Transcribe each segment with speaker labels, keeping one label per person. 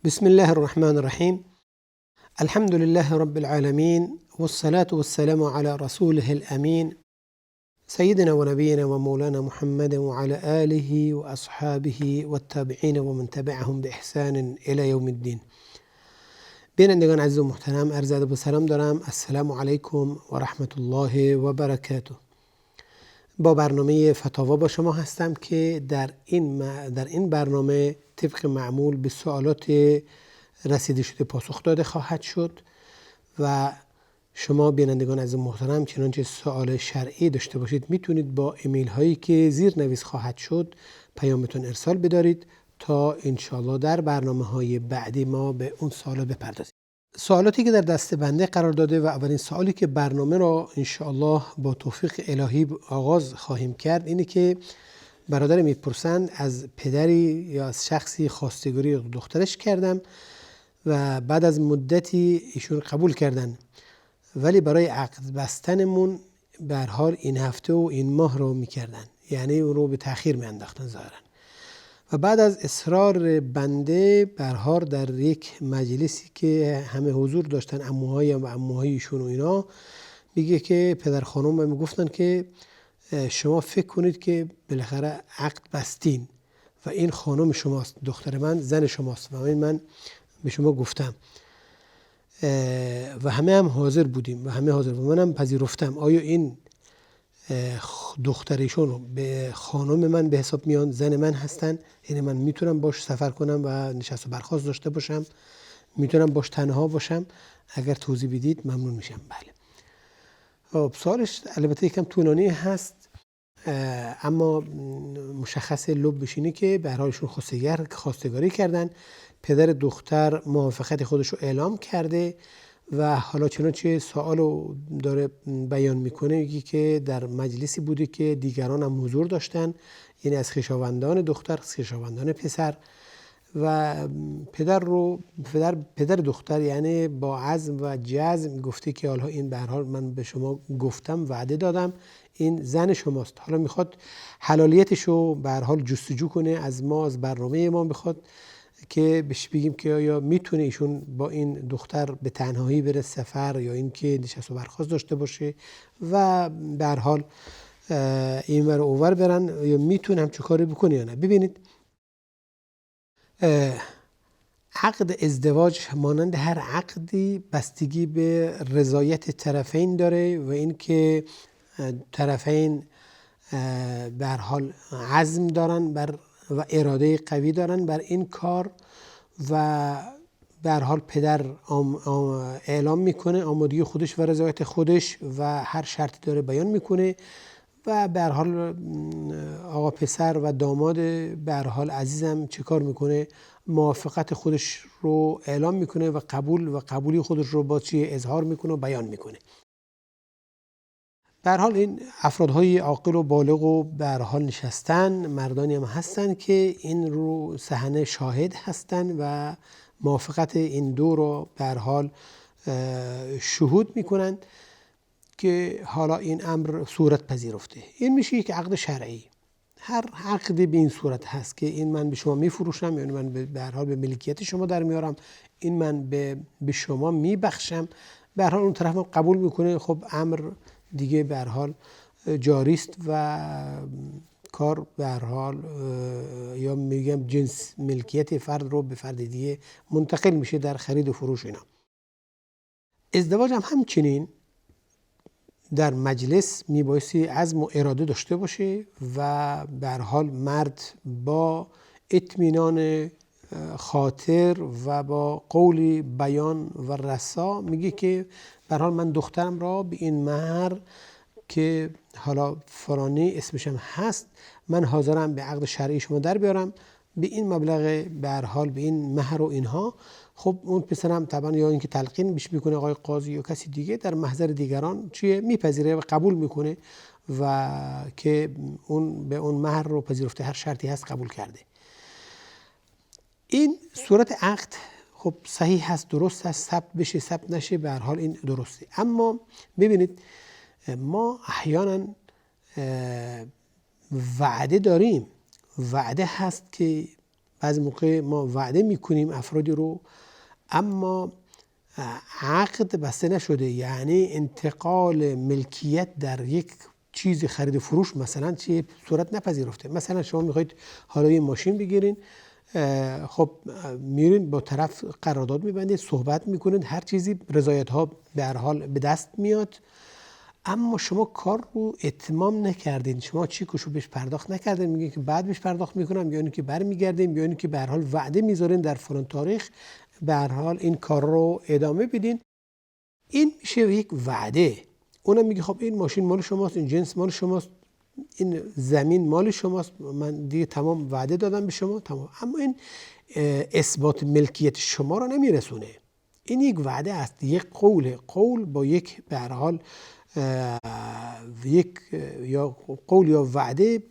Speaker 1: بسم الله الرحمن الرحيم. الحمد لله رب العالمين، والصلاة والسلام على رسوله الأمين سيدنا ونبينا ومولانا محمد وعلى آله وأصحابه والتابعين ومن تبعهم بإحسان إلى يوم الدين. بینندگان عزیز و محترم، عرض ادب و سلام دارم. السلام علیکم و رحمت الله و برکاته. با برنامه فتاوا با شما هستم که در این برنامه طبق معمول به سوالات رسیده شده پاسخ داده خواهد شد و شما بینندگان عزیز و محترم چنانچه سوال شرعی داشته باشید میتونید با ایمیل هایی که زیر نویس خواهد شد پیامتون ارسال بدارید تا انشاءالله در برنامه های بعدی ما به اون سوال بپردازیم. سوالاتی که در دست بنده قرار داده و اولین سوالی که برنامه را انشاءالله با توفیق الهی آغاز خواهیم کرد اینه که برادر میپرسند از پدری یا از شخصی خواستگاری دخترش کردم و بعد از مدتی ایشون قبول کردن، ولی برای عقد بستنمون به هر حال این هفته و این ماه رو میکردن، یعنی اون رو به تأخیر میانداختن ظاهرا. و بعد از اصرار بنده به هر حال در یک مجلسی که همه حضور داشتن، عموهای و عموهایشون و اینا، میگه که پدر خانم میگفتن که شما فکر کنید که بالاخره عقد بستین و این خانم شماست، دختر من زن شماست و من به شما گفتم و همه هم حاضر بودیم و همه حاضر بودیم، منم پذیرفتم. آیا این دخترشون رو به خانم من به حساب میان، زن من هستن، یعنی من میتونم باش سفر کنم و نشست و برخاست داشته باشم، میتونم باش تنها باشم؟ اگر توضیح بدید ممنون میشم. بله، سوالش البته یکم طولانی هست اما مشخص لبش اینه که به هر حالشون خواستگاری کردن، پدر دختر موافقت خودش رو اعلام کرده و حالا چنانچه سوالو داره بیان میکنه، میگه که در مجلسی بوده که دیگران هم حضور داشتن، یعنی از خویشاوندان دختر، خویشاوندان پسر، و پدر دختر یعنی با عزم و جزم گفته که حالا این به هر حال من به شما گفتم، وعده دادم، این زن شماست. حالا میخواد حلالیتش رو به هر حال جستجو کنه از ما، از برنامه ما بخواد که بهش بگیم که آیا میتونه ایشون با این دختر به تنهایی بره سفر یا اینکه نشست و برخاست داشته باشه و به هر حال این ور اوور برن، یا میتونه همچون کاری بکنه یا نه. ببینید، عقد ازدواج مانند هر عقدی بستگی به رضایت طرفین داره و اینکه طرفین به هر حال عزم دارن و اراده قوی دارن بر این کار و به هر حال پدر اعلام میکنه آمادگی خودش و رضایت خودش و هر شرطی داره بیان میکنه و به هر حال آقا پسر و داماد به هر حال عزیزم چه کار میکنه؟ موافقت خودش رو اعلام میکنه و قبولی خودش رو با اظهار میکنه و بیان میکنه. به هر حال این افرادهای عاقل و بالغ و به هر حال نشستن، مردانی هم هستن که این رو صحنه شاهد هستن و موافقت این دو رو به هر حال شهود میکنن که حالا این امر صورت پذیرفته. این میشه یک عقد شرعی. هر عقدی به این صورت هست که این من به شما میفروشم، یعنی من به هر حال به ملکیت شما در میارم، این من به شما میبخشم، به هر حال اون طرف قبول میکنه، خب امر دیگه به هر حال جاری است و کار به هر حال یا میگم جنس ملکیت فرد رو به فرد دیگه منتقل میشه در خرید و فروش اینا. ازدواج هم همچنین در مجلس میبایستی عزم و اراده داشته باشه و به هر حال مرد با اطمینان خاطر و با قولی بیان و رسا میگه که به هر حال من دخترم را به این مهر که حالا فلانی اسمش هم هست، من حاضرم به عقد شرعی شما در بیارم به این مبلغ، به هر حال به این مهر و اینها. خب اون پسرم طبعا یا اینکه تلقین بهش میکنه آقای قاضی یا کسی دیگه در محضر دیگران میپذیره و قبول میکنه و که اون به اون مهر رو پذیرفته، هر شرطی هست قبول کرده. این صورت عقد خب صحیح هست، درست هست، ثبت بشه ثبت نشه به هر حال این درسته. اما ببینید ما احیانا وعده داریم، وعده هست که بعضی موقع ما وعده میکنیم افرادی رو اما عقد بسته نشده، یعنی انتقال ملکیت در یک چیز خرید و فروش مثلا چی صورت نپذیرفته. مثلا شما میخواید حالا یه ماشین بگیرین، خب میرین با طرف قرارداد میبندید، صحبت میکنید، هر چیزی رضایت ها به هر حال به دست میاد، اما شما کار رو اتمام نکردین، شما چیکشو بهش پرداخت نکردین، میگین که بعد بهش پرداخت میکنم، یا اینکه که برمیگردیم، یا اینکه که به هر حال وعده میذارین در فلان تاریخ به هر حال این کار رو ادامه بدین. این میشه یک وعده. اونم میگه خب این ماشین مال شماست، این جنس مال شماست، این زمین مال شماست، من دیگه تمام وعده دادم به شما، تمام. اما این اثبات ملکیت شما رو نمیرسونه. این یک وعده است، یک قول با یک به هر حال یک یا قول یا وعده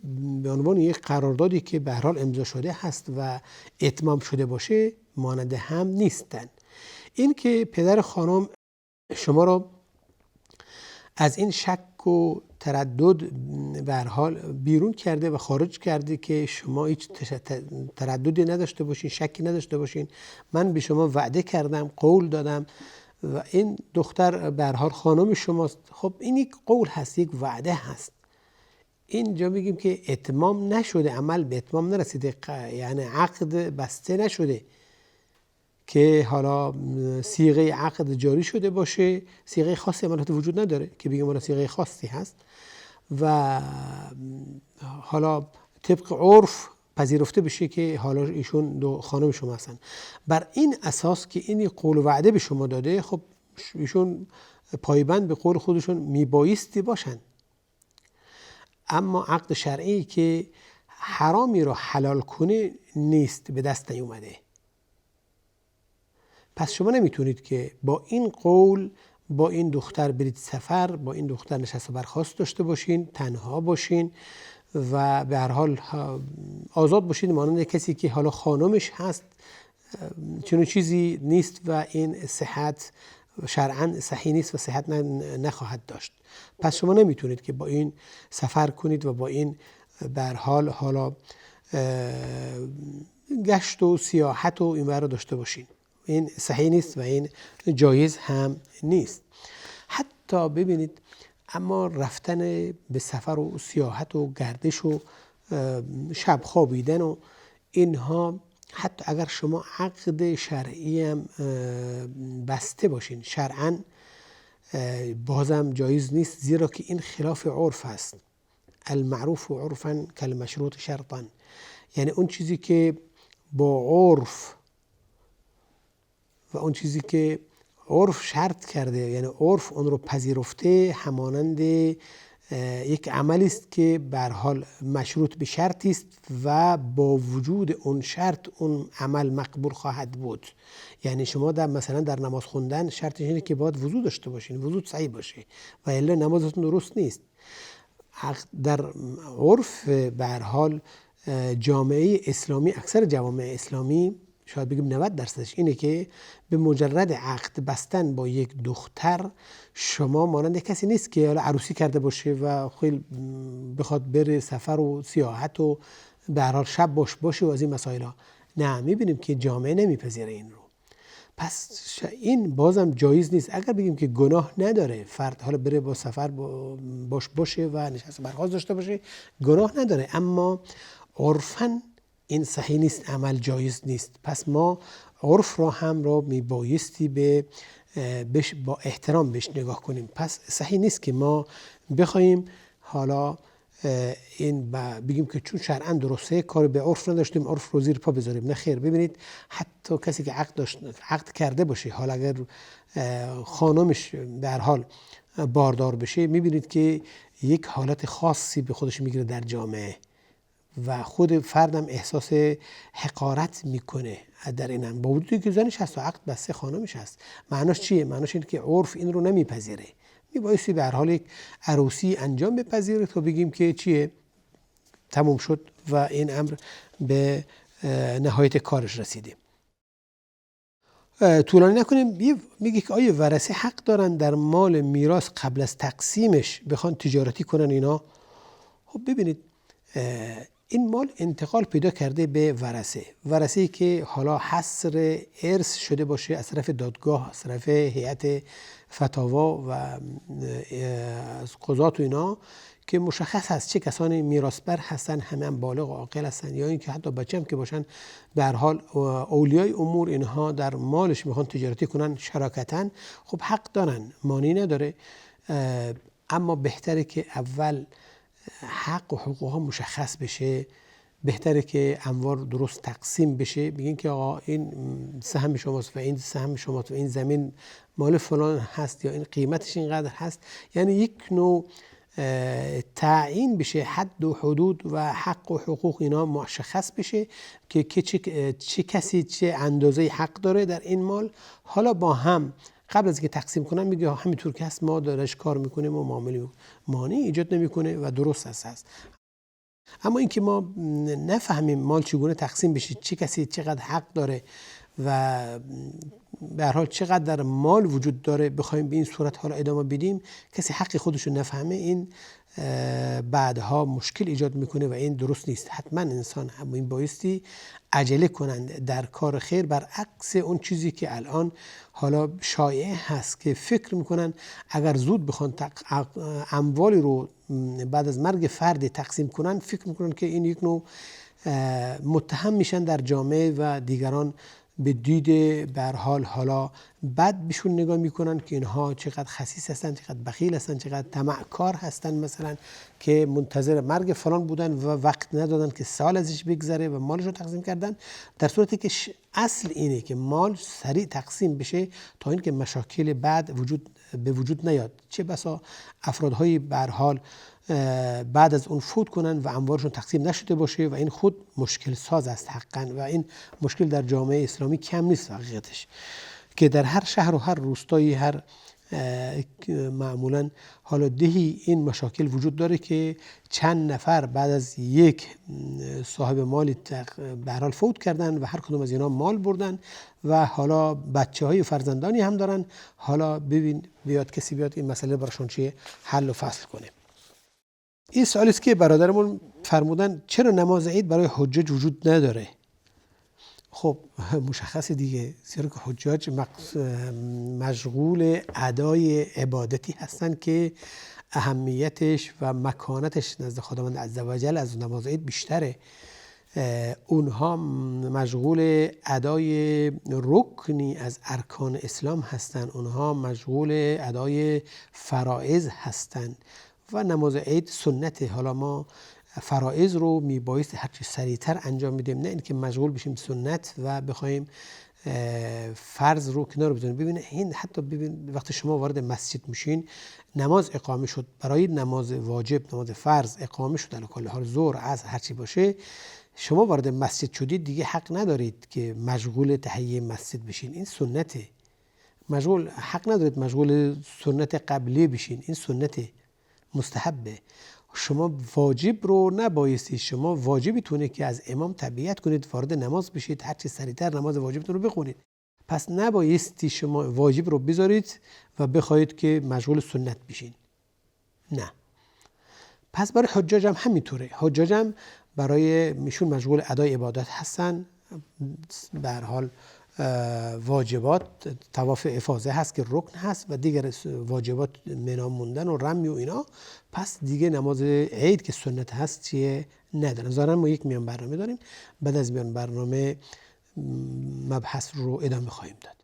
Speaker 1: به عنوان یک قراردادی که به هر حال امضا شده هست و اتمام شده باشه مانند هم نیستن. این که پدر خانم شما را از این شک و تردد به هر حال بیرون کرده و خارج کرده که شما هیچ ترددی نداشته باشین، شکی نداشته باشین، من به شما وعده کردم، قول دادم و این دختر به هر حال خانم شماست. خب این یک قول هست، یک وعده هست. اینجا میگیم که اتمام نشده، عمل به اتمام نرسیده، یعنی عقد بسته نشده که حالا صیغه عقد جاری شده باشه. صیغه خاصی عملاً وجود نداره که بگیم اون صیغه خاصی هست و حالا طبق عرف پذیرفته بشه که حالا ایشون دو خانم شما هستن. بر این اساس که این قول و وعده به شما داده، خب ایشون پایبند به قول خودشون میبایستی باشن. اما عقد شرعی که حرامی رو حلال کنه نیست، به دست نیومده. پس شما نمیتونید که با این قول با این دختر برید سفر، با این دختر نشست و برخاست داشته باشین، تنها باشین و به هر حال آزاد باشید مانند کسی که حالا خانمش هست. چنین چیزی نیست و این صحت شرعاً صحیح نیست و صحت نخواهد داشت. پس شما نمیتونید که با این سفر کنید و با این به هر حال حالا گشت و سیاحت و این ور رو داشته باشین. این صحیح نیست و این جایز هم نیست. حتی ببینید اما رفتن به سفر و سیاحت و گردش و شب خوابیدن و اینها، حتی اگر شما عقد شرعی هم بسته باشین، شرعاً بازم جایز نیست، زیرا که این خلاف عرف است. المعروف عرفاً کالمشروط شرطاً، یعنی اون چیزی که با عرف و اون چیزی که عرف شرط کرده، یعنی عرف اون رو پذیرفته، همانند یک عملی است که به هر حال مشروط به شرطی است و با وجود اون شرط اون عمل مقبول خواهد بود. یعنی شما مثلا در نماز خوندن شرطش اینه که باید وضو داشته باشین، وضو صحیح باشه و الا نمازتون درست نیست. در عرف به هر حال جامعه اسلامی، اکثر جوامع اسلامی شاید بگیم 90% اینه که به مجرد عقد بستن با یک دختر شما مانند کسی نیست که حالا عروسی کرده باشه و خیلی بخواد بره سفر و سیاحت و به هر حال شب باشه و از این مسائل ها. نه، میبینیم که جامعه نمیپذیره این رو. پس این بازم جایز نیست. اگر بگیم که گناه نداره فرد حالا بره با سفر باشه و نشست برخاست داشته باشه، گناه نداره، اما عرفاً این صحیح نیست، عمل جایز نیست. پس ما عرف را هم را میبایستی با احترام بهش نگاه کنیم. پس صحیح نیست که ما بخوایم حالا این بگیم که چون شرعاً درسته کار به عرف نداشتیم، عرف رو زیر پا بذاریم. نه خیر. ببینید حتی کسی که عقد کرده باشه، حالا اگر خانمش در حال باردار بشه، میبینید که یک حالت خاصی به خودش میگیره در جامعه و خود فردم احساس حقارت میکنه در اینم، با وجودی که زنش هست و عقد بسته خانمش هست. معناش چیه؟ معناش اینه که عرف این رو نمیپذیره. میبایستی به هر حال یک عروسی انجام بپذیره تا بگیم که چیه، تموم شد و این امر به نهایت کارش رسیده. طولانی نکنیم. میگه که آیا ورثه حق دارن در مال میراث قبل از تقسیمش بخوان تجارتی کنن اینا؟ خب ببینید این مال انتقال پیدا کرده به ورثه‌ای که حالا حصر ارث شده باشه از طرف دادگاه، از طرف هیئت فتاوا و از قضات و اینا، که مشخص هست چه کسانی میراثبر هستن، همه هم بالغ و عاقل هستن، یا اینکه حتی بچه هم که باشن به هر حال اولیای امور اینها در مالش میخوان تجارتی کنن شراکتاً، خب حق دارن، مانعی نداره. اما بهتره که اول حق و حقوق ها مشخص بشه، بهتره که اموال درست تقسیم بشه، بگین که آقا این سهم شماست و این سهم شماست و این زمین مال فلان هست یا این قیمتش اینقدر هست. یعنی یک نوع تعیین بشه، حد و حدود و حق و حقوق اینا مشخص بشه که چه کسی چه اندازه حق داره در این مال. حالا با هم قبل از که تقسیم کنن میگه همینطور که هست ما درش کار میکنیم و معامله میکنیم، مانعی ایجاد نمیکنه و درست هست. اما اینکه ما نفهمیم مال چگونه تقسیم بشه، چه کسی چقدر حق داره و به هر حال چقدر در مال وجود داره، بخوایم به این صورت حالا ادامه بدیم، کسی حق خودش رو نفهمه، این بعدها مشکل ایجاد میکنه و این درست نیست. حتما انسان هم این بایستی عجله کنند در کار خیر، برعکس اون چیزی که الان حالا شایع هست که فکر میکنن اگر زود بخوان اموالی رو بعد از مرگ فرد تقسیم کنن، فکر میکنن که این یک نوع متهم میشن در جامعه و دیگران به دید به هر حال حالا بد بهشون نگاه میکنن که اینها چقدر خسیس هستن، چقدر بخیل هستن، چقدر طمعکار هستن، مثلا که منتظر مرگ فلان بودن و وقت ندادن که سال ازش بگذره و مالش رو تقسیم کردن، در صورتی که اصل اینه که مال سریع تقسیم بشه تا اینکه مشاکل بعد به وجود نیاد. چه بسا افرادهای به هر حال بعد از اون فوت کنن و اموالشون تقسیم نشده باشه و این خود مشکل ساز است حقا، و این مشکل در جامعه اسلامی کم نیست حقیقتش، که در هر شهر و هر روستایی، هر معمولا حالا دهی این مشاکل وجود داره که چند نفر بعد از یک صاحب مالی به هر حال فوت کردن و هر کدوم از اینا مال بردن و حالا بچه‌های فرزندانی هم دارن. حالا ببین بیاد کسی بیاد این مسئله براشون چیه حل و فصل کنه. این سوالی است که برادرمون فرمودن چرا نماز عید برای حجاج وجود نداره؟ خب مشخصه دیگه، زیرا که حجاج مشغول ادای عبادتی هستن که اهمیتش و مکانتش نزد خداوند عزوجل از نماز عید بیشتره. اونها مشغول ادای رکنی از ارکان اسلام هستن، اونها مشغول ادای فرائض هستن و نماز عید سنته. حالا ما فرائض رو میبایست هرچی سریعتر انجام میدیم، نه اینکه مشغول بشیم سنت و بخوایم فرض رو کنار بزنیم. ببینید این حتی ببین وقتی شما وارد مسجد میشین، نماز اقامه شد، برای نماز واجب، نماز فرض اقامه شد، در کل حال ظهر عصر هرچی باشه، شما وارد مسجد شدید دیگه حق ندارید که مشغول تهیه مسجد بشین، این سنته. حق ندارید مشغول سنت قبلی بشین، این سنته، مستحبه. شما واجب رو نبایستی، شما واجبتونه که از امام تبعیت کنید، وارد نماز بشید، هرچی سریعتر نماز واجبتون رو بخونید. پس نبایستی شما واجب رو بذارید و بخواید که مشغول سنت بشین، نه. پس برای حجاج هم همینطوره، حجاج هم برای میشون مشغول ادای عبادت هستن. به هر حال واجبات طواف افاضه هست که رکن هست و دیگر واجبات منا موندن و رمی و اینا، پس دیگه نماز عید که سنت هست چیه ندارن. ظاهرا ما یک میان برنامه داریم، بعد از میان برنامه مبحث رو ادامه خواهیم داد.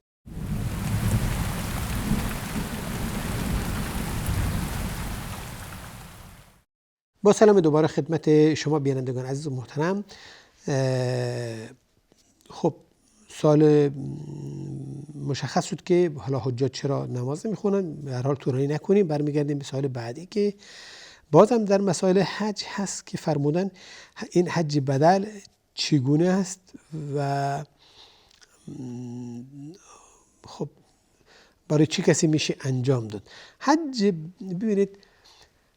Speaker 1: با سلام دوباره خدمت شما بینندگان عزیز و محترم. خب سال مشخص شد که حالا حجاج چرا نماز نمیخونن، به هر حال طولانی نکنیم، برمیگردیم به سال بعدی که بازم در مسائل حج هست که فرمودن این حج بدل چگونه است و خب برای چه کسی میشه انجام داد. حج، ببینید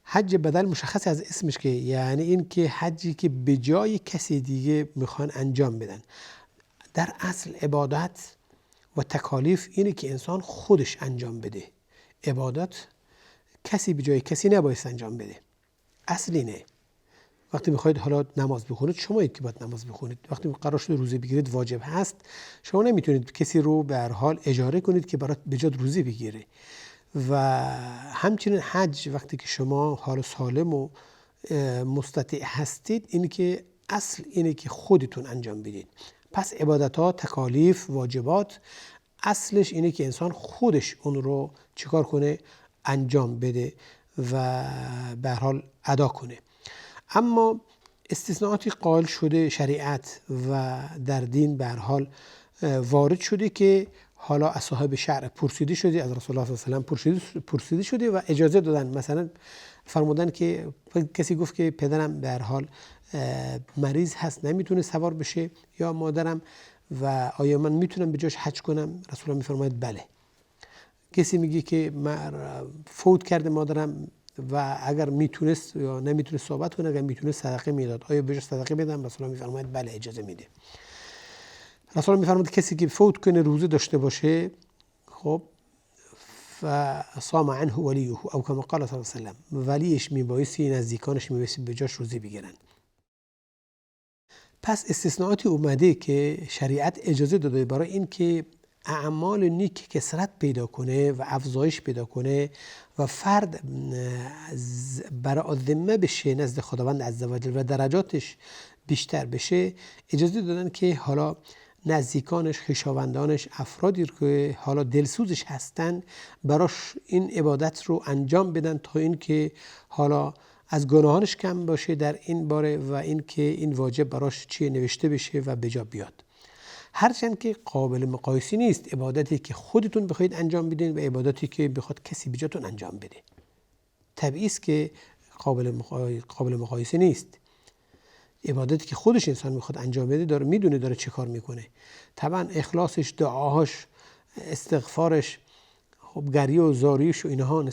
Speaker 1: حج بدل مشخص از اسمش که یعنی این که حجی که به جای کسی دیگه میخوان انجام بدن. در اصل عبادت و تکالیف اینه که انسان خودش انجام بده. عبادت کسی به جای کسی نباید انجام بده. اصل اینه. وقتی میخواید حالا نماز بخونید شمایید که باید نماز بخونید. وقتی قرار شده روزه بگیرید واجب هست، شما نمیتونید کسی رو به هر حال اجاره کنید که برات بجات روزه بگیره. و همچنین حج وقتی که شما حال سالم و مستطیع هستید، اینی که اصل اینه که خودتون انجام بدید. پس عبادت ها، تکالیف، واجبات، اصلش اینه که انسان خودش اون رو چیکار کنه؟ انجام بده و به هر حال ادا کنه. اما استثناءاتی قائل شده شریعت و در دین به هر حال وارد شده که حالا از صاحب شرع پرسیده شده، از رسول الله صلی الله علیه و سلم پرسیده شده و اجازه دادن. مثلا فرمودن که کسی گفت که پدرم به هر حال مریض هست نمیتونه سوار بشه، یا مادرم، و آیا من میتونم به جاش حج کنم؟ رسول الله میفرماید بله. کسی میگه که من فوت کرده مادرم و اگر میتونست یا نمیتونست صحبت کنه، اگر میتونست صدقه میداد، آیا به جاش صدقه بدم؟ رسول الله میفرماید بله، اجازه میده. رسول الله میفرماید کسی که فوت کنه روزه داشته باشه، خب فصام عنه ولیه او کما قال صلی الله علیه و سلم، ولیش میبایستی، نزدیکانش میبایستی به جاش روزه بگیرن. پس استثناءاتی اومده که شریعت اجازه داده برای این که اعمال نیک کثرت پیدا کنه و افزایش پیدا کنه و فرد برای ذمه بشه نزد خداوند عزوجل و درجاتش بیشتر بشه. اجازه دادن که حالا نزدیکانش، خویشاوندانش، افرادی که حالا دلسوزش هستن براش این عبادت رو انجام بدن تا این که حالا از گناهانش کم باشه در این باره و این که این واجب براش چیه نوشته بشه و به جا بیاد. هرچند که قابل مقایسه نیست عبادتی که خودتون بخواید انجام بدین و عبادتی که بخواد کسی به جاتون انجام بده. طبیعی است که قابل مقایسه نیست. عبادتی که خودش انسان میخواد انجام بده داره میدونه داره چه کار میکنه. طبعا اخلاصش، دعاهاش، استغفارش، خب گریه و زاریش و اینها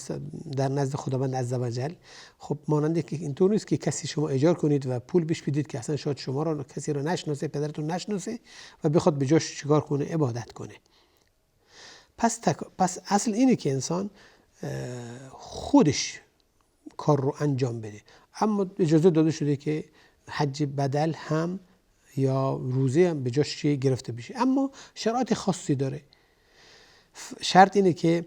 Speaker 1: در نزد خداوند عزوجل، خب ماننده که اینطور نیست که کسی شما اجاره کنید و پول بهش بدید که اصلا شاید شما را کسی را نشناسه، پدرتون نشناسه و بخواد به جاش چیکار کنه؟ عبادت کنه. پس اصل اینه که انسان خودش کار رو انجام بده. اما اجازه داده شده که حج بدل هم یا روزه هم به جاش گرفته بشه، اما شرایط خاصی داره. شرط اینه که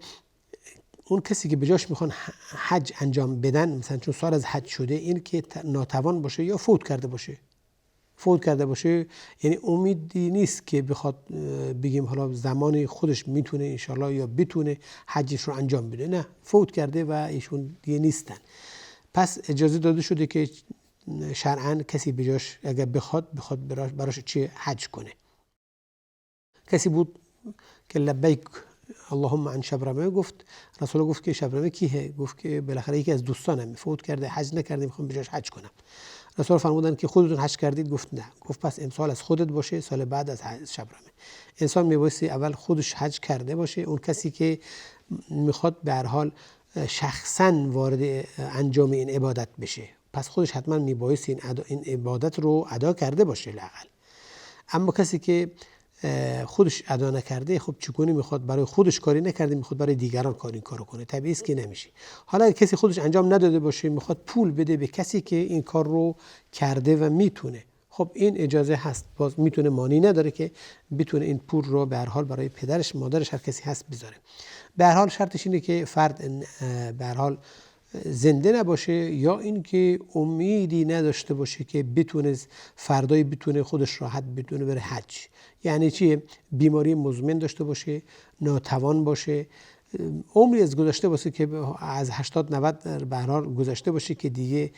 Speaker 1: اون کسی که به جاش میخوان حج انجام بدن، مثلا چون سال از حج شده، این که ناتوان باشه یا فوت کرده باشه. یعنی امیدی نیست که بخواد بگیم حالا زمانی خودش میتونه انشالله یا بتونه حجش رو انجام بده، نه، فوت کرده و ایشون دیگه نیستن. پس اجازه داده شده که شرعاً کسی به جاش اگر بخواد براش چی حج کنه. کسی بود که لبیک اللهم عن شبرمه گفت، رسول گفت که شبرمه کیه؟ گفت که بالاخره یکی از دوستانم فوت کرده، حج نکرده، میخوام به جاش حج کنم. رسول فرمودن که خودتون حج کردید؟ گفت نه. گفت پس امسال از خودت باشه، سال بعد از شبرمه. انسان میبایستی اول خودش حج کرده باشه. اون کسی که میخواد به هر حال شخصا وارد انجام این عبادت بشه، پس خودش حتما میبایستی این عبادت رو ادا کرده باشه لااقل. اما کسی که خودش ادا نکرده، خب چگونه میخواد برای خودش کاری نکرده میخواد برای دیگران کارو کنه؟ طبیعی است که نمیشه. حالا اگه کسی خودش انجام نداده باشه میخواد پول بده به کسی که این کار رو کرده و میتونه، خب این اجازه هست، باز میتونه، مانی نداره که بتونه این پول رو به هر حال برای پدرش، مادرش، هر کسی هست بذاره. به هر حال شرطش اینه که فرد به هر حال زنده نباشه یا اینکه امیدی نداشته باشه که بتونه فردایی بتونه خودش راحت بتونه بره حج. یعنی چیه؟ بیماری مزمن داشته باشه، ناتوان باشه، عمری از گذشته باشه که از 80-90 به هر حال گذشته باشه که دیگه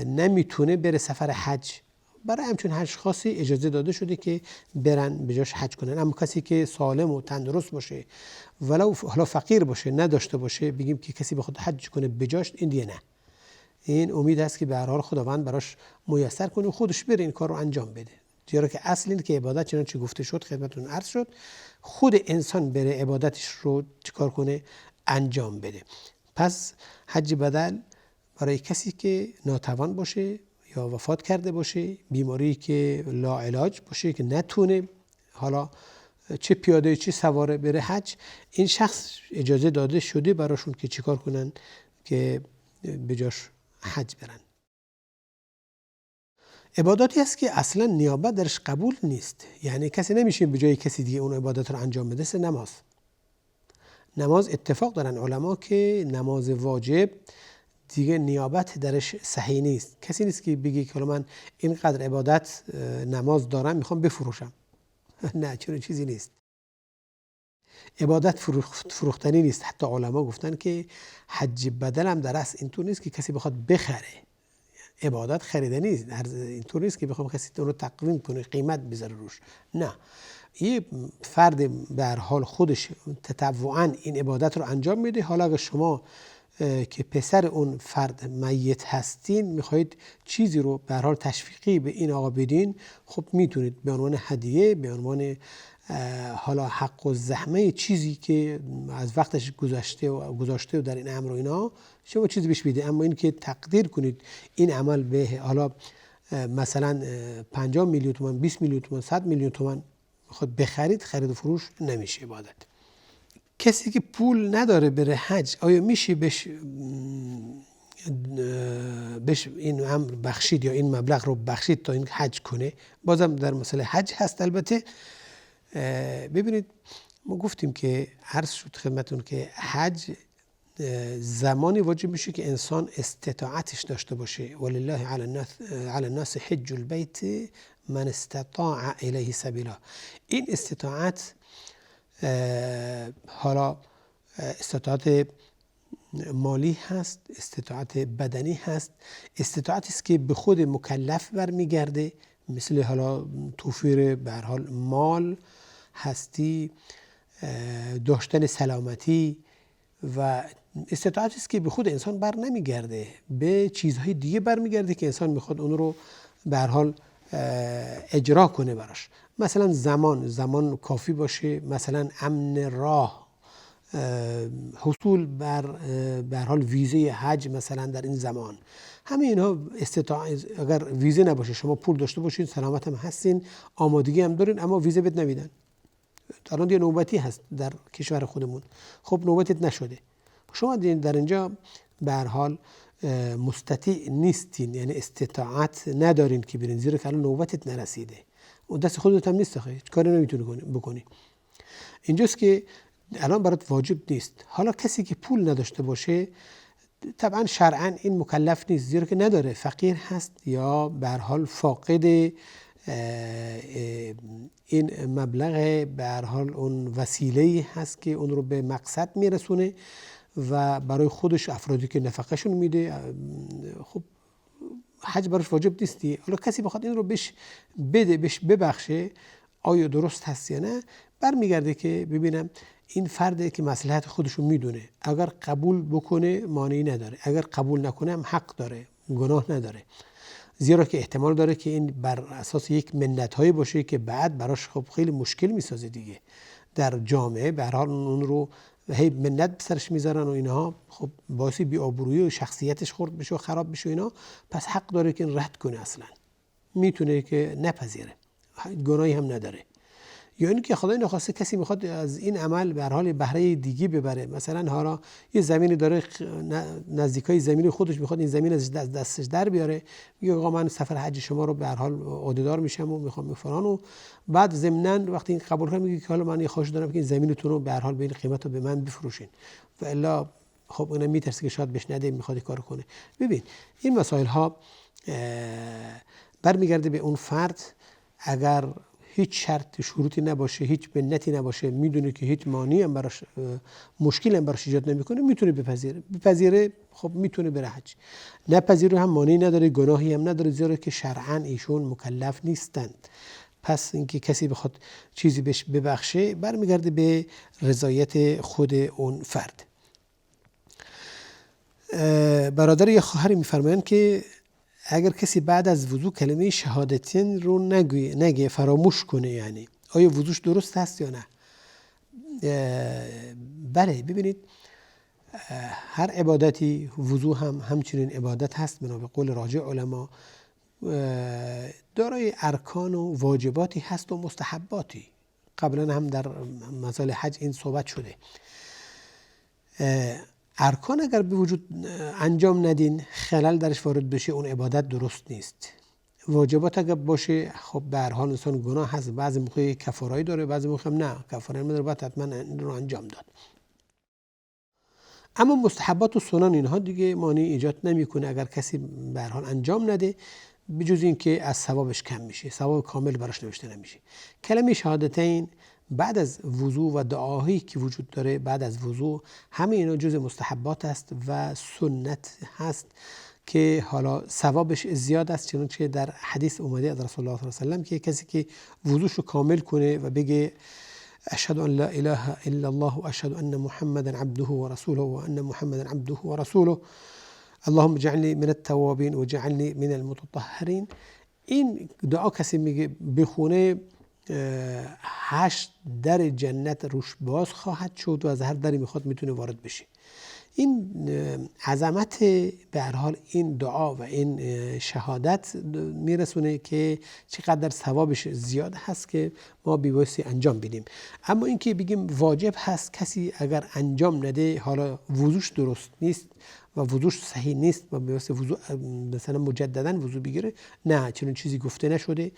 Speaker 1: نمیتونه بره سفر حج. برای همچون حج خاصی اجازه داده شده که برن به جاش حج کنن. اما کسی که سالم و تندرست باشه، ولو حالا فقیر باشه، نداشته باشه، بگیم که کسی بخواد حج کنه به جاش، این دیگه نه. این امید است که به هر حال خداوند براش میسر کنه و خودش بره این کار رو انجام بده. چرا که اصل این که عبادت چنانچه گفته شد خدمتتون عرض شد، خود انسان بره عبادتش رو چیکار کنه؟ انجام بده. پس حج بدل برای کسی که ناتوان باشه یا وفات کرده باشه، بیماری که لاعلاج باشه که نتونه حالا چه پیاده چه سواره بره حج، این شخص اجازه داده شده براشون که چیکار کنن؟ که به جاش حج برن. عباداتی است که اصلا نیابت درش قبول نیست. یعنی کسی نمیشه به جای کسی دیگه اون عبادت رو انجام بده. مثل نماز اتفاق دارن علما که نماز واجب دیگه نیابت درش صحیح نیست. کسی نیست که بگه که من اینقدر عبادت نماز دارم میخوام بفروشم. نه، چنین چیزی نیست. عبادت فروختنی نیست. حتی علما گفتن که حج بدل هم در اصل اینطور نیست که کسی بخواد بخره. عبادت خریدنی نیست. اینطور نیست که بخوام کسی اون رو تقویم کنه، قیمت بذاره روش. نه، یه فرد به هر حال خودش تطوعاً این عبادت رو انجام میده. حالا اگر شما که پسر اون فرد میت هستین میخواهید چیزی رو به هر حال تشویقی به این آقا بدین، خب میتونید به عنوان هدیه، به عنوان حالا حق و زحمه چیزی که از وقتش گذاشته و در این امر و اینا شما چیزی بهش بده. اما این که تقدیر کنید این عمل به حالا مثلا 50 میلیون تومان، 20 میلیون تومان، 100 میلیون تومان خود بخرید، خرید و فروش نمیشه عبادت. کسی که پول نداره بره حج، آیا میشه بهش این امر بخشید یا این مبلغ رو بخشید تا این حج کنه؟ بازم در مسئله حج هست. البته ببینید ما گفتیم که عرض شد خدمتون که حج زمانی واجب میشه که انسان استطاعتش داشته باشه. ولله علی الناس حج البیت من استطاع الیه سبیلا. این استطاعت حالا استطاعت مالی هست، استطاعت بدنی هست، استطاعتی است که به خود مکلف برمیگرده، مثل حالا توفیر به هر حال مال، هستی، داشتن سلامتی، و استطاعتی است که به خود انسان بر نمیگرده، به چیزهای دیگه برمیگرده که انسان میخواد اون رو به هر حال اجرا کنه براش. مثلا زمان کافی باشه، مثلا امن راه، حصول بر حال ویزه حج مثلا در این زمان. همه اینها استطاعت. اگر ویزه نباشه، شما پول داشته باشین، سلامت هم هستین، آمادگی هم دارین، اما ویزه بهت نمیدن. الان یه نوبتی هست در کشور خودمون، خب نوبتت نشده، شما در اینجا به هر حال مستطیع نیستین، یعنی استطاعت ندارین که برین، زیرا که الان نوبتت نرسیده و دست خودت هم نیست، هیچ کاری نمیتونی بکنی. اینجاست که الان برات واجب نیست. حالا کسی که پول نداشته باشه طبعا شرعا این مکلف نیست، زیرا که نداره، فقیر هست یا به هر حال فاقد این مبلغ، به هر حال اون وسیله هست که اون رو به مقصد میرسونه و برای خودش، افرادی که نفقهشون میده، خب حج براش واجب نیستی. حالا کسی بخواد این رو بهش بده، بهش ببخشه، آیا درست هست یا نه؟ برمیگرده که ببینم این فرده که مصلحت خودشو میدونه، اگر قبول بکنه مانعی نداره، اگر قبول نکنه هم حق داره، گناه نداره، زیرا که احتمال داره که این بر اساس یک منت‌هایی باشه که بعد براش خب خیلی مشکل میسازه دیگه در جامعه. به هر حال اون رو هی منت سرش میذارن و اینها، خب باعث بی‌آبرویی و شخصیتش خرد بشه و خراب بشه اینا. پس حق داره که این رد کنه، اصلا میتونه که نپذیره، گناهی هم نداره. یا اینکه خدای نخواسته کسی میخواد از این عمل به هر حال بهره دیگه ببره، مثلا حالا یه زمینی داره نزدیکای زمین خودش، میخواد این زمین از دستش در بیاره، میگه آقا من سفر حج شما رو به هر حال عهده‌دار میشم و میخوام فلان، و بعد ضمناً وقتی این قبول کنه میگه که حالا من یه خواهش دارم که این زمینتون رو به هر حال به این قیمت رو به من بفروشین، و الا خب اونم میترسه که شاید بهش نده، میخواد کار کنه. ببین این مسائل ها برمیگرده به اون فرد. اگر هیچ شرط شروطی نباشه، هیچ منتی نباشه، میدونه که هیچ مانعی هم براش، مشکلی هم براش ایجاد نمیکنه، میتونه بپذیره، خب میتونه بره حج. نپذیره هم مانعی نداره، گناهی هم نداره، زیرا که شرعاً ایشون مکلف نیستند. پس اینکه کسی بخواد چیزی بهش ببخشه برمیگرده به رضایت خود اون فرد. برادر یا خواهری میفرمایند که اگر کسی بعد از وضو کلمه شهادتین رو نگه، فراموش کنه، یعنی آیا وضوش درست هست یا نه؟ بله، ببینید هر عبادتی، وضو هم همچنین عبادت هست، بنا به قول راجع علما دارای ارکان و واجباتی هست و مستحباتی. قبلا هم در مسائل حج این صحبت شده. ارکان اگر به وجود انجام ندین، خلل درش وارد بشه، اون عبادت درست نیست. واجبات اگر باشه خب به هر حال انسان گناه هست، بعضی موقع کفارایی داره، بعضی موقع نه کفارایی نداره، باید حتما این رو انجام داد. اما مستحبات و سنن اینها دیگه مانع ایجاد نمیکنه اگر کسی به هر حال انجام نده، بجز این که از ثوابش کم میشه، ثواب کامل براش نوشته نمیشه. کلمه شهادتین بعد از وضو و دعاهایی که وجود داره بعد از وضو، همه اینا جز مستحبات است و سنت هست که حالا ثوابش زیاد است، چنانچه در حدیث اومده از رسول الله صلی الله علیه و سلم که کسی که وضوشو کامل کنه و بگه اشهد ان لا اله الا الله و اشهد ان محمدا عبده و رسوله و ان محمدا عبده و رسوله اللهم اجعلنی من التوابین و اجعلنی من المتطهرین، این دعا کسی میگه بخونه 8 در جنت روش باز خواهد شد و از هر دری میخواد میتونه وارد بشه. این عظمت به هر حال این دعا و این شهادت میرسونه که چقدر ثوابش زیاد هست که ما بی‌بایستی انجام بدیم. اما اینکه بگیم واجب هست کسی اگر انجام نده حالا وضوش درست نیست و وضوش صحیح نیست و بی‌بایستی وضو مثلا مجددا وضو بگیره، نه، چنون چیزی گفته نشده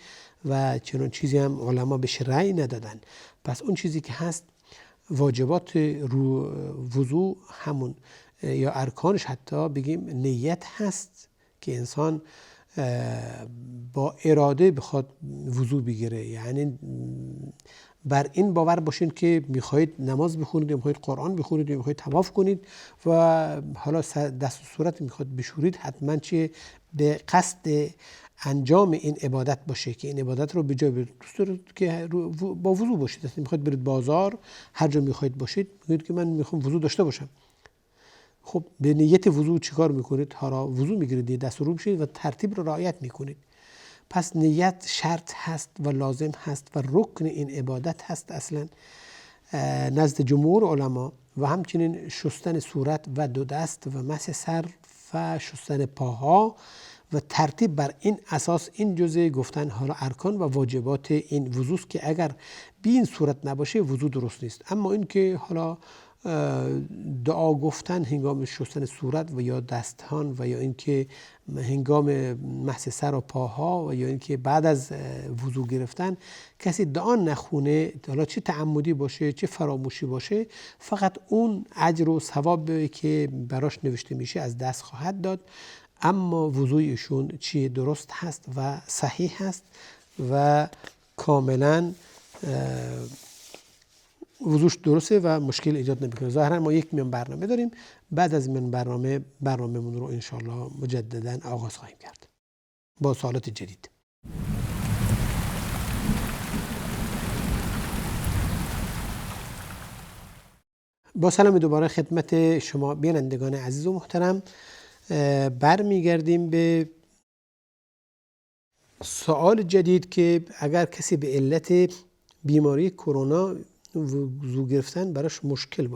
Speaker 1: و چنون چیزی هم علما بهش رأی ندادن. پس اون چیزی که هست واجبات رو وضو همون یا ارکانش حتی بگیم نیت هست که انسان با اراده بخواد وضو بگیره، یعنی بر این باور باشین که میخواهید نماز بخونید یا میخواهید قرآن بخونید یا میخواهید طواف کنید و حالا دست و صورت میخواد بشورید، حتما چه به قصد انجام این عبادت باشه که این عبادت رو به جای دوست دارید که با وضو باشید. اصلا میخواید برید بازار، هر جا میخواید باشید میگید که من میخوام وضو داشته باشم، خب به نیت وضو چیکار میکنید؟ حالا وضو میگیرید، دست و رو میشید و ترتیب رو رعایت میکنید. پس نیت شرط هست و لازم هست و رکن این عبادت هست اصلا نزد جمهور علما، و همچنین شستن صورت و 2 دست و مسح سر و شستن پاها و ترتیب بر این اساس این جزء گفتن حالا ارکان و واجبات این وضوست که اگر بی این صورت نباشه وضو درست نیست. اما این که حالا دعا گفتن هنگام شستن صورت و یا دستان و یا اینکه هنگام مسح سر و پاها و یا اینکه بعد از وضو گرفتن کسی دعا نخونه، حالا چه تعمدی باشه چه فراموشی باشه، فقط اون اجر و ثواب که براش نوشته میشه از دست خواهد داد. اما وضوی ایشون چی درست هست و صحیح هست و کاملا وضوش درسته و مشکل ایجاد نمیکنه. ظاهرا ما یک میان برنامه داریم، بعد از این برنامه‌مون رو انشالله مجددا آغاز خواهیم کرد با سوالات جدید. با سلام دوباره خدمت شما بینندگان عزیز و محترم، برمیگردیم به سوال جدید که اگر کسی به علت بیماری کرونا وضو گرفتن براش مشکل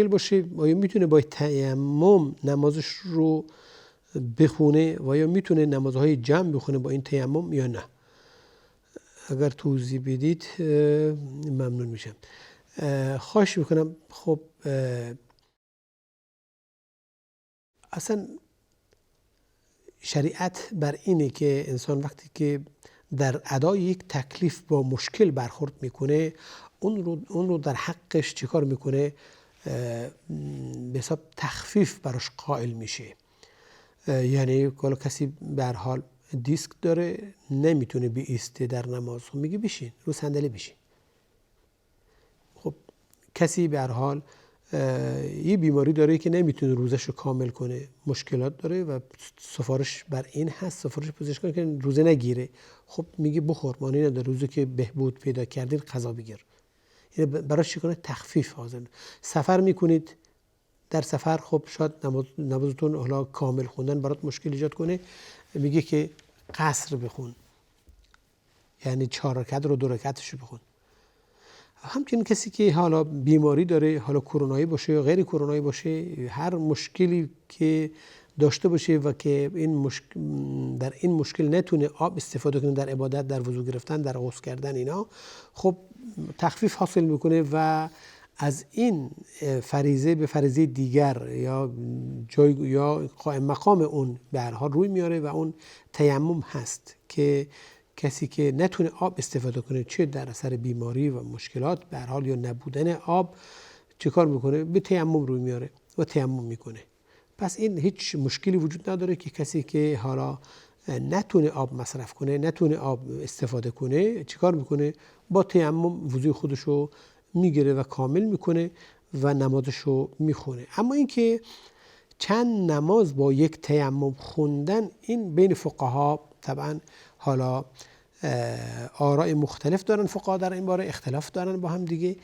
Speaker 1: باشه آیا میتونه با تیمم نمازش رو بخونه و یا میتونه نمازهای جمع بخونه با این تیمم یا نه؟ اگر توضیح بدید ممنون میشم. خواهش میکنم. خب اصلا شریعت بر اینه که انسان وقتی که در ادای یک تکلیف با مشکل برخورد میکنه اون رو در حقش چیکار میکنه؟ به حساب تخفیف براش قائل میشه. یعنی کسی به هر حال دیسک داره نمیتونه بیسته در نماز، خب میگه بشین رو صندلی بشین. خب کسی به هر حال یه بیماری داره که نمیتونه روزش رو کامل کنه، مشکلات داره و سفارش بر این هست، سفارش پزشکان که روزه نگیره، خب میگه بخور، معنی نداره، روزی که بهبود پیدا کردین غذا بگیر. یعنی براش چیکار؟ تخفیف حاصل. سفر میکنید، در سفر خب شاید نمازتون حالا کامل خوندن برات مشکل ایجاد کنه، میگه که قصر بخون، یعنی 4 رکعت رو 2 رکعتش بخون. همچنین کسی که حالا بیماری داره، حالا کرونایی باشه یا غیر کرونایی باشه، هر مشکلی که داشته باشه و که در این مشکل نتونه آب استفاده کنه در عبادت، در وضو گرفتن، در غسل کردن اینا، خب تخفیف حاصل میکنه و از این فریضه به فریضه دیگر یا جای یا قائم مقام اون به هر حال روی میاره و اون تیمم هست که کسی که نتونه آب استفاده کنه، چه در اثر بیماری و مشکلات به هر حال یا نبودن آب، چه کار میکنه؟ به تیمم روی میاره و تیمم میکنه. پس این هیچ مشکلی وجود نداره که کسی که حالا نتونه آب مصرف کنه، نتونه آب استفاده کنه، چیکار میکنه؟ با تیمم وضوء خودشو میگیره و کامل میکنه و نمازشو میخونه. اما اینکه چند نماز با یک تیمم خوندن، این بین فقها طبعا حالا آراء مختلف دارن، فقها در این باره اختلاف دارن با هم دیگه،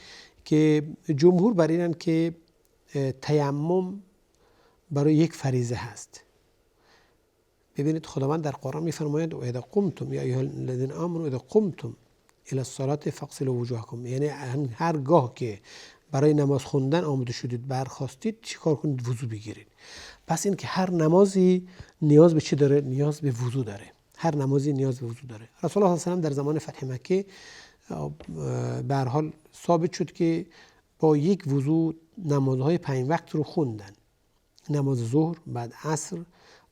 Speaker 1: که جمهور بر اینن که تیمم برای یک فریضه هست. ببینید خداوند در قرآن میفرماید و اذا قمتم یا ایها الذین آمنوا اذا قمتم الی الصلاة فاغسلوا وجوهکم، یعنی هرگاه که برای نماز خوندن آماده شدید، برخاستید، چیکار کنید؟ وضو بگیرید. پس این که هر نمازی نیاز به چی داره؟ نیاز به وضو داره. هر نمازی نیاز به وضو داره. رسول الله صلی الله علیه و آله در زمان فتح مکه به هر حال ثابت شد که با یک وضو نمازهای 5 وقت رو خوندن. نماز ظهر، بعد عصر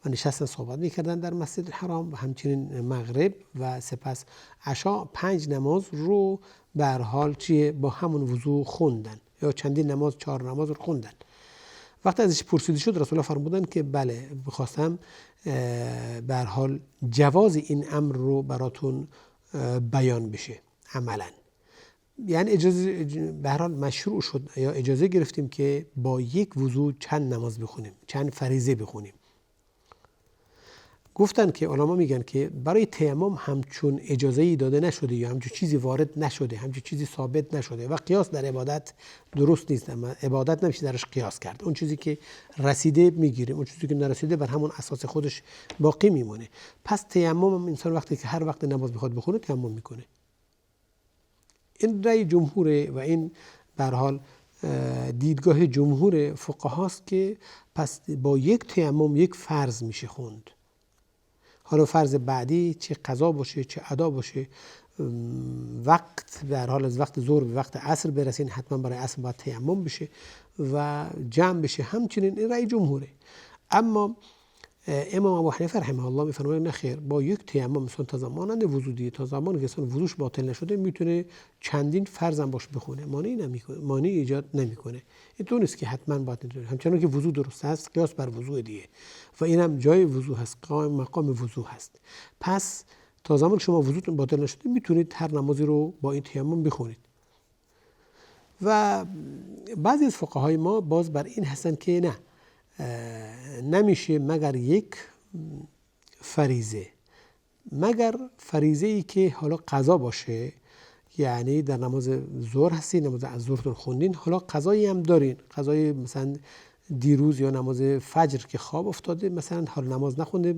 Speaker 1: و نشستن صحبت میکردن در مسجد الحرام و همچنین مغرب و سپس عشا، 5 نماز رو به هر حال با همون وضو خوندن یا چندین نماز، 4 نماز رو خوندن. وقتی ازش پرسیده شد رسول الله فرمودن که بله، بخواستم به هر حال جواز این امر رو براتون بیان بشه عملاً. یعنی اجازه به هر حال مشروع شد یا اجازه گرفتیم که با یک وضو چند نماز بخونیم، چند فریضه بخونیم. گفتن که علما میگن که برای تیمم همچون اجازه‌ای داده نشده یا همچون چیزی وارد نشده، همچون چیزی ثابت نشده و قیاس در عبادت درست نیست. اما عبادت نمیشه درش قیاس کرد. اون چیزی که رسیده میگیریم، اون چیزی که نرسیده بر همون اساس خودش باقی میمونه. پس تیمم هم انسان وقتی که هر وقت نماز میخواد بخونه تیمم میکنه. این رأی جمهوره و این به هر حال دیدگاه جمهور فقهاست که پس با یک تیمم یک فرض میشه خوند. حالا فرض بعدی چه قضا باشه چه ادا باشه، وقت به هر حال از وقت ظهر به وقت عصر برسین، حتما برای عصر باید تیمم بشه و جمع بشه. همچنین این رأی جمهوره. اما امام ابو حنیفه رحمه الله میفرماید نه خیر، با یک تیمم مثلا تا زمان وضو، تا زمان که اصلا وضوش باطل نشده میتونه چندین فرض هم باش بخونه، مانعی ایجاد نمیکنه. این تو نیست که حتما باید نداره. همچنان که وضو درست هست قیاس بر وضو دیگه و اینم جای وضو هست، قائم مقام وضو هست. پس تا زمان شما وضوتون باطل نشده میتونید هر نمازی رو با این تیمم بخونید. و بعضی از فقهای ما باز بر این هستن که نه، نمیشه مگر یک فریضه، مگر فریضه ای که حالا قضا باشه. یعنی در نماز ظهر هستی، نماز از ظهرتون خوندین، حالا قضایی هم دارین، قضای مثلا دیروز یا نماز فجر که خواب افتاده، مثلا حال نماز نخونده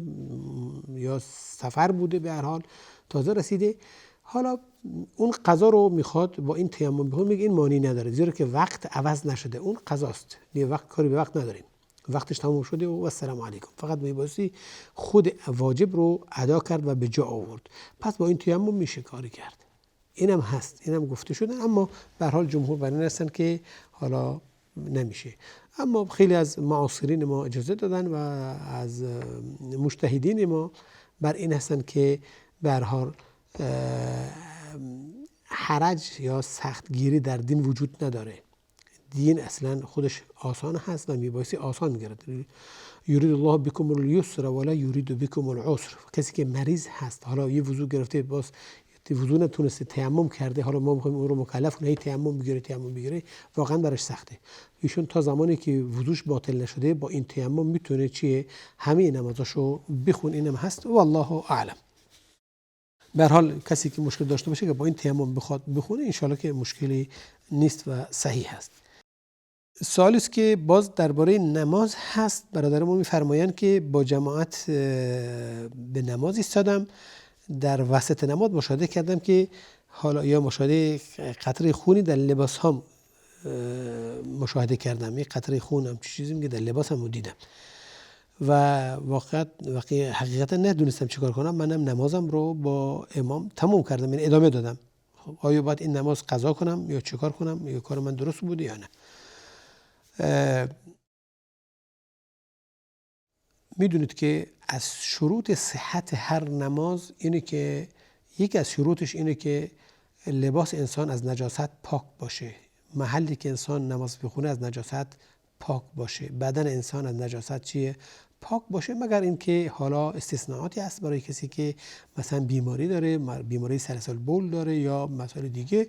Speaker 1: یا سفر بوده، به هر حال تازه رسیده، حالا اون قضا رو میخواد با این تیمم بخونه، میگه این معنی نداره، زیرا که وقت عوض نشده، اون قضاست، دیگه وقت کاری به وقت نداریم، وقتش تموم شده و السلام علیکم، فقط میبایستی خود واجب رو ادا کرد و به جا آورد. پس با این تیمم میشه کاری کرد. اینم هست، اینم گفته شده، اما به هر حال جمهور بر این هستن که حالا نمیشه. اما خیلی از معاصرین ما اجازه دادن و از مجتهدین ما بر این هستن که به هر حال حرج یا سختگیری در دین وجود نداره. دین اصلا خودش آسان هست و میبایستی آسان میگرد. یرید الله بکم الیسر ولا یرید بکم العسر. کسی که مریض هست، حالا یه وضو گرفته، باز وضو نتونسته، تیمم کرده، حالا ما میخوایم اون رو مکلف کنیم تیمم بگیره، واقعا براش سخته. ایشون تا زمانی که وضوش باطل نشده با این تیمم میتونه همه نمازاشو بخون. اینم هست والله اعلم. به هر حال کسی که مشکل داشته باشه که با این تیمم بخواد بخونه، انشالله که مشکلی نیست و صحیح هست. سوالی است که باز درباره نماز هست. برادرمون میفرمایند که با جماعت به نماز ایستادم، در وسط نماز مشاهده کردم که حالا یا مشاهده قطره خونی در لباس هم مشاهده کردم، یک قطره خون هم چیزی که در لباس هم دیدم و حقیقتا ندونستم چیکار کنم. منم نمازم رو با امام تموم کردم، یعنی ادامه دادم. خب آیا باید این نماز قضا کنم یا چیکار کنم، یا کار من درست بوده یا نه؟ میدونید که از شروط صحت هر نماز اینه که یکی از شروطش اینه که لباس انسان از نجاست پاک باشه، محلی که انسان نماز بخونه از نجاست پاک باشه، بدن انسان از نجاست چیه؟ پاک باشه، مگر اینکه حالا استثناءاتی هست برای کسی که مثلا بیماری داره، بیماری سلسله بول داره یا مسائل دیگه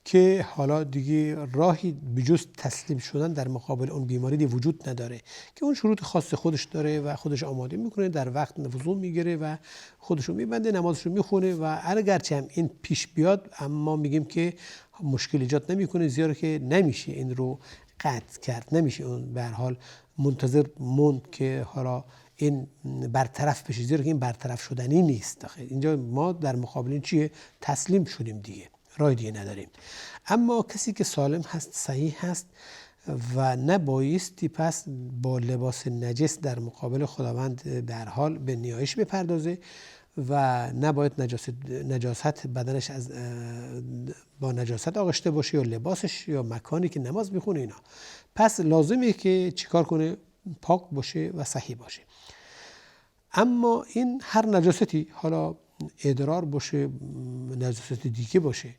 Speaker 1: که حالا دیگه راهی بجز تسلیم شدن در مقابل اون بیماری وجود نداره، که اون شروط خاص خودش داره و خودش آماده میکنه، در وقت وضو میگیره و خودشو میبنده، نمازشو میخونه و اگرچه هم این پیش بیاد اما میگیم که مشکل ایجاد نمیکنه، زیرا که نمیشه این رو قطع کرد، نمیشه اون به هر حال منتظر موند که حالا این برطرف بشه، زیرا که این برطرف شدنی نیست. اینجا ما در مقابل این چیه؟ تسلیم شدیم دیگه، راه دیگه نداریم. اما کسی که سالم هست، صحیح هست و نبایستی پس با لباس نجس در مقابل خداوند در حال به نیایش بپردازه و نباید نجاست بدنش از با نجاست آغشته باشه یا لباسش یا مکانی که نماز میخونه اینا. پس لازمه که چیکار کنه؟ پاک باشه و صحیح باشه. اما این هر نجاستی، حالا ادرار باشه، نجاست دیگه باشه،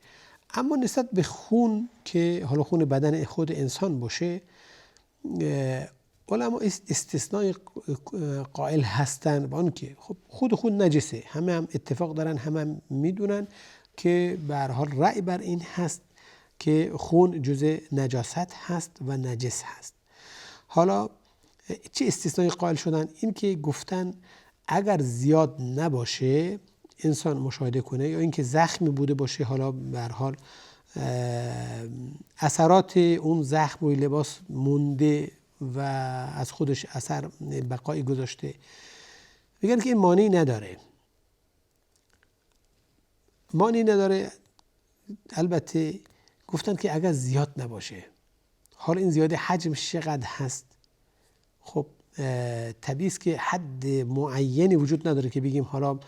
Speaker 1: اما نسبت به خون که حالا خون بدن خود انسان باشه، علما استثناء قائل هستن با اون که خب خود خون نجسه، همه هم اتفاق دارن، همه میدونن که به هر حال رأی بر این هست که خون جزء نجاست هست و نجس هست. حالا چه استثنایی قائل شدن؟ این که گفتن اگر زیاد نباشه انسان مشاهده کنه، یا اینکه زخمی بوده باشه، حالا به هر حال اثرات اون زخم روی لباس مونده و از خودش اثر بقایی گذاشته، میگن که این مانعی نداره. مانعی نداره، البته گفتن که اگر زیاد نباشه. حالا این زیاده حجمش چقدر هست؟ خب طبیعی است که حد معینی وجود نداره که بگیم حالا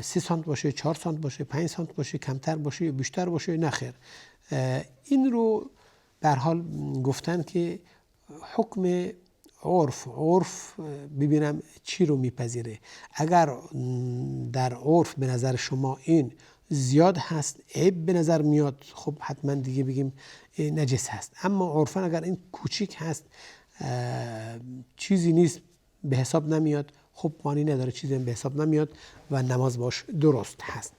Speaker 1: 3 سانت باشه، 4 سانت باشه، 5 سانت باشه، کمتر باشه یا بیشتر باشه، نخیر. این رو به هر حال گفتن که حکم عرف ببینم چی رو میپذیره. اگر در عرف به نظر شما این زیاد هست، عیب به نظر میاد، خب حتما دیگه بگیم نجس هست. اما عرفا اگر این کوچیک هست، چیزی نیست، به حساب نمیاد، خب معنی نداره، چیزی به حساب نمیاد و نماز باش درست هست.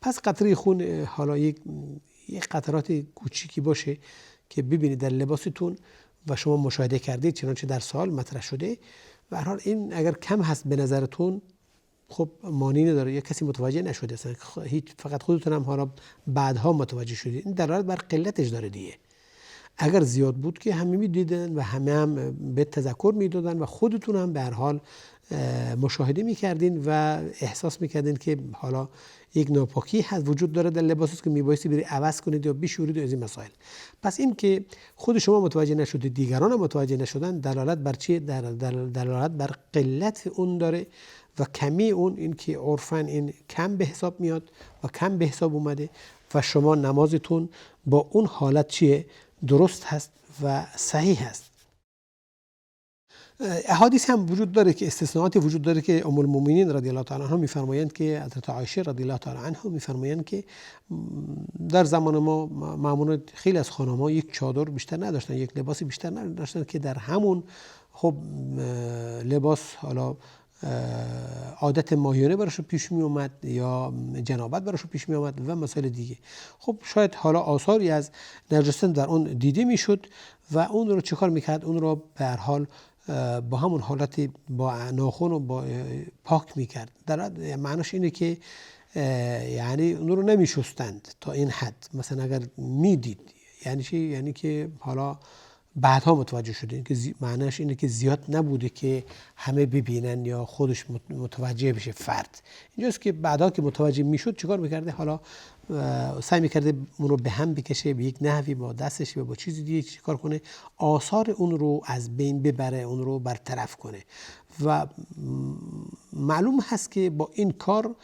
Speaker 1: پس قطره خون حالا یک قطرات کوچیکی باشه که ببینید در لباستون و شما مشاهده کردید، چنانچه در سوال مطرح شده، به هر حال این اگر کم هست به نظرتون، خب معنی نداره، یا کسی متوجه نشده اصلا، هیچ، فقط خودتون هم حالا بعدها متوجه شدید، این دلالت بر قلتش داره دیگه. اگر زیاد بود که همه میدیدن و همه هم به تذکر میدادن و خودتون هم به هر حال مشاهده میکردین و احساس میکردین که حالا یک ناپاکی هست وجود داره در لباس که میبایستی بری عوض کنید یا بشورید و از این مسائل. پس این که خود شما متوجه نشدید، دیگران هم متوجه نشدن، دلالت بر چیه؟ دلالت بر قلت اون داره و کمی اون، این که عرفاً این کم به حساب میاد و کم به حساب اومده و شما نمازتون با اون حالت چیه؟ درست هست و صحیح هست. احادیث هم وجود داره که استثناءاتی وجود داره که ام المؤمنین رضی الله تعالی عنها میفرمایند که حضرت عایشه رضی الله تعالی عنها میفرمایند که در زمان ما معمولا خیلی از خانم‌ها یک چادر بیشتر نداشتن، یک لباس بیشتر نداشتن که در همون خب لباس حالا عادت ماهیانه براشون پیش می اومد یا جنابت براشون پیش می اومد و مسائل دیگه. خب شاید حالا آثاری از نجاست در اون دیده میشد و اون رو چیکار میکرد؟ اون رو به هر حال با همون حالت با ناخن و با پاک میکرد. در معناش اینه که یعنی اون رو نمیشستند تا این حد. مثلا اگر میدید یعنی چی؟ یعنی که حالا بعدها متوجه شدین که معناش اینه که زیاد نبوده که همه ببینن یا خودش متوجه بشه فرد. اینجاست که بعدها که متوجه میشد چیکار میکرده؟ حالا سعی میکرده اون رو به هم بکشه، به یک نحوی با دستش و با چیزی دیگه چیکار کنه؟ آثار اون رو از بین ببره، اون رو برطرف کنه. و معلوم هست که با این کار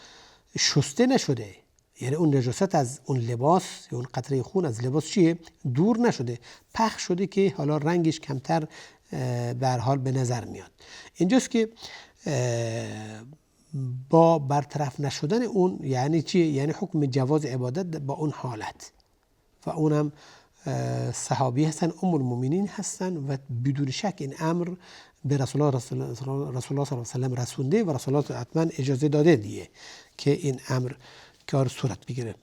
Speaker 1: شسته نشده، یعنی اون نجاست از اون لباس یا اون قطره خون از لباس چیه؟ دور نشده، پخش شده که حالا رنگش کمتر به هر حال به نظر میاد. اینجاست که با برطرف نشدن اون یعنی چیه؟ یعنی حکم جواز عبادت با اون حالت، و اونم صحابی هستن، ام المؤمنین هستن و بدون شک این امر به رسول الله صلی الله علیه و سلم رسونده و رسول الله حتما اجازه داده دیگه که این امر کار صورت بگیره.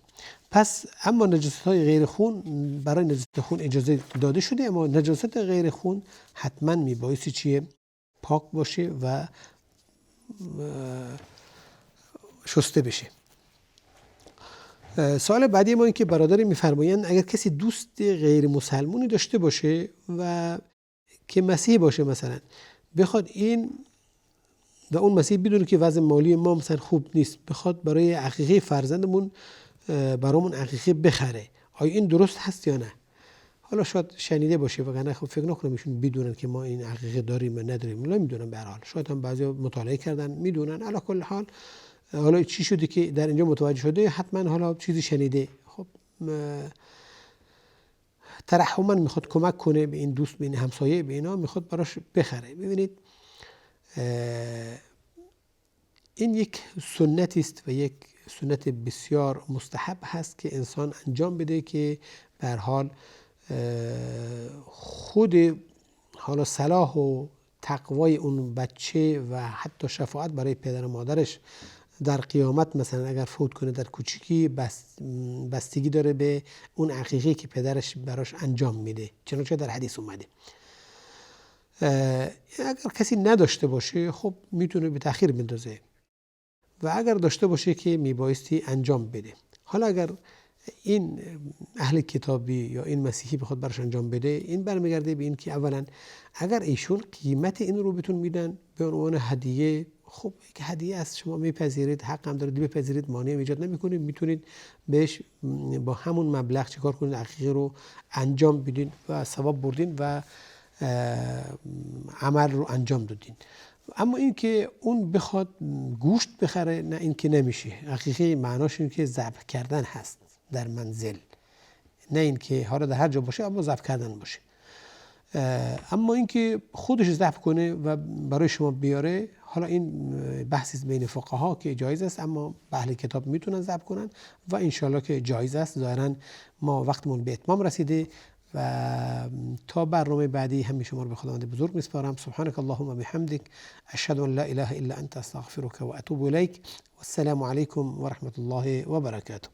Speaker 1: پس اما نجاست‌های غیر خون، برای نجاست خون اجازه داده شده، اما نجاست غیر خون حتما میبایستی چیه؟ پاک باشه و شسته بشه. سوال بعدی ما این که برادر میفرمایند اگر کسی دوست غیر مسلمونی داشته باشه و که مسیحی باشه مثلا، بخواد این و اون مسیحی بدونه که وضع مالی ما مثلا خوب نیست، بخواد برای عقیقه فرزندمون برامون عقیقه بخره، آیا این درست هست یا نه؟ حالا شاید شنیده باشه وگرنه خب فکر نکنم ایشون بدونن که ما این عقیقه داریم و نداریم، نمیدونن به هر حال، شاید هم بعضیا مطالعه کردن میدونن. علی کل حال حالا چی شده که در اینجا متوجه شده؟ حتما حالا چیزی شنیده. خب ترحما میخواد کمک کنه به این دوست، به این همسایه، به اینا میخواد براش بخره. ببینید این یک سنتی است و یک سنت بسیار مستحب هست که انسان انجام بده که به هر حال خود حالا صلاح و تقوای اون بچه و حتی شفاعت برای پدر و مادرش در قیامت مثلا اگر فوت کنه در کوچیکی بستگی داره به اون عقیقه که پدرش براش انجام میده، چنانچه در حدیث اومده. اگر کسی نداشته باشه خب میتونه به تأخیر بندازه، و اگر داشته باشه که میبایستی انجام بده. حالا اگر این اهل کتابی یا این مسیحی بخواد براش انجام بده، این برمیگرده به این که اولا اگر ایشون قیمت این رو بهتون میدن به عنوان هدیه، خب که هدیه از شما میپذیرید، حق هم دارید بپذیرید، مانع ایجاد نمیکنید، میتونید بهش با همون مبلغ چیکار کنید؟ عقیقه رو انجام بدین و ثواب بردین و عمل رو انجام دادین. اما این که اون بخواد گوشت بخره، نه، این که نمیشه. عقیقه معناش این که ذبح کردن هست در منزل، نه این که حالا در هر جا باشه اما ذبح کردن باشه. اما این که خودش ذبح کنه و برای شما بیاره، حالا این بحثی بین فقها که جایز است، اما اهل کتاب میتونن ذبح کنن و انشالله که جایز است. ظاهرا ما وقتمون به اتمام رسیده و تا برنامه بعدی همه شما رو به خداوند بزرگ میسپارم. سبحانك اللهم و بحمدک، اشهد ان لا اله الا انت، استغفرك و اتوب الیک. والسلام علیکم و رحمت الله و برکاته.